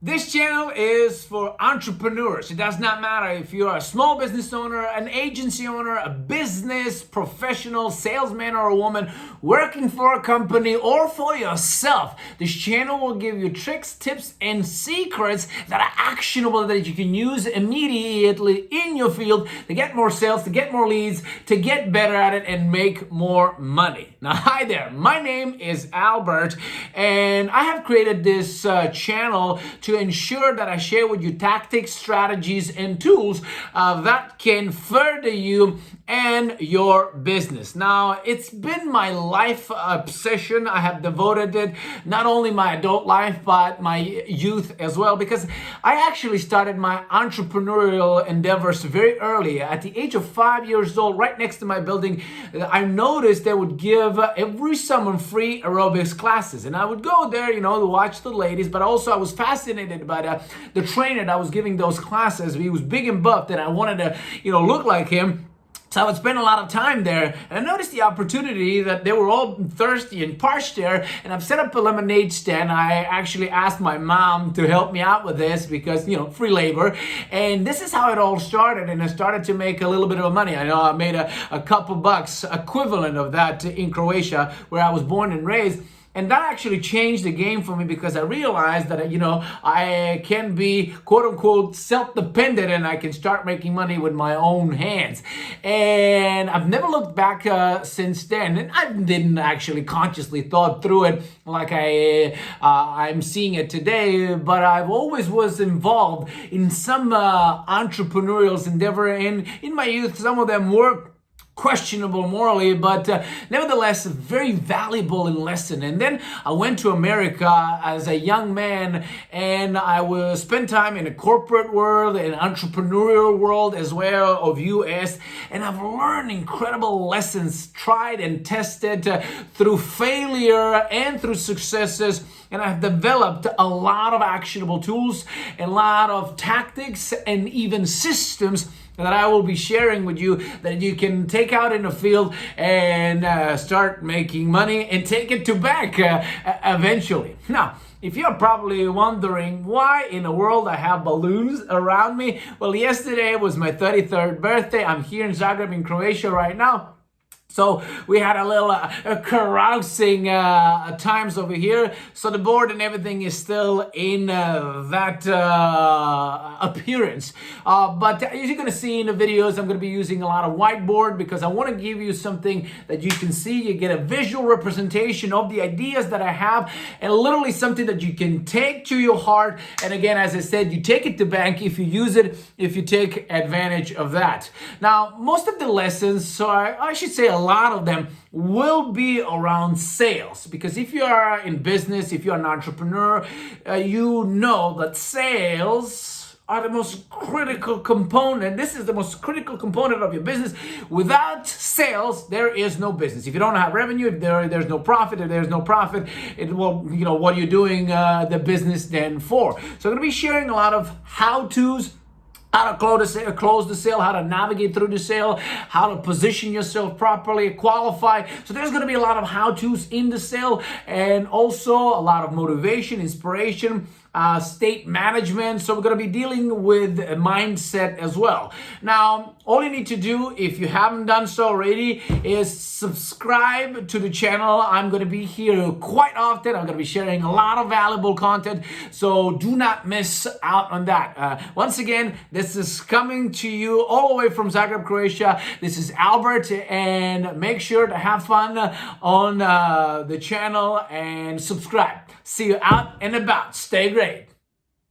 This channel is for entrepreneurs. It does not matter if you're a small business owner, an agency owner, a business professional, salesman or a woman working for a company or for yourself. This channel will give you tricks, tips, and secrets that are actionable that you can use immediately in your field to get more sales, to get more leads, to get better at it and make more money. Now, hi there. My name is Albert and I have created this channel to ensure that I share with you tactics, strategies, and tools that can further you and your business. Now, it's been my life obsession. I have devoted it not only my adult life, but my youth as well, because I actually started my entrepreneurial endeavors very early. At the age of 5 years old, right next to my building, I noticed they would give every summer free aerobics classes. And I would go there, to watch the ladies, but also I was fascinated by the trainer that was giving those classes. He was big and buff, and I wanted to, look like him. So I would spend a lot of time there, and I noticed the opportunity that they were all thirsty and parched there, and I've set up a lemonade stand. I actually asked my mom to help me out with this because, free labor. And this is how it all started, and I started to make a little bit of money. I know I made a couple bucks equivalent of that in Croatia, where I was born and raised. And that actually changed the game for me because I realized that, I can be quote unquote self-dependent and I can start making money with my own hands. And I've never looked back since then. And I didn't actually consciously thought through it like I'm seeing it today, but I've always was involved in some entrepreneurial endeavor. And in my youth, some of them were questionable morally, but nevertheless very valuable in lesson. And then I went to America as a young man, and I will spend time in the corporate world and entrepreneurial world as well of US, and I've learned incredible lessons, tried and tested through failure and through successes. And I've developed a lot of actionable tools, a lot of tactics, and even systems that I will be sharing with you that you can take out in the field and start making money and take it to bank eventually. Now, if you're probably wondering why in the world I have balloons around me, well, yesterday was my 33rd birthday. I'm here in Zagreb in Croatia right now. So we had a little carousing times over here. So the board and everything is still in that appearance. But as you're going to see in the videos, I'm going to be using a lot of whiteboard because I want to give you something that you can see. You get a visual representation of the ideas that I have, and literally something that you can take to your heart. And again, as I said, you take it to bank if you use it, if you take advantage of that. Now, most of the lessons, so I should say a lot of them, will be around sales, because if you are in business, if you're an entrepreneur, you know that sales are the most critical component. This is the most critical component of your business. Without sales, there is no business. If you don't have revenue, if there's no profit, what are you doing the business then for? So I'm going to be sharing a lot of how-tos, how to close the sale, how to navigate through the sale, how to position yourself properly, qualify. So there's going to be a lot of how-tos in the sale, and also a lot of motivation, inspiration, state management. So we're going to be dealing with a mindset as well. Now, all you need to do, if you haven't done so already, is subscribe to the channel. I'm going to be here quite often. I'm going to be sharing a lot of valuable content, so do not miss out on that. Once again, this is coming to you all the way from Zagreb, Croatia. This is Albert, and make sure to have fun on the channel and subscribe. See you out and about. Stay great.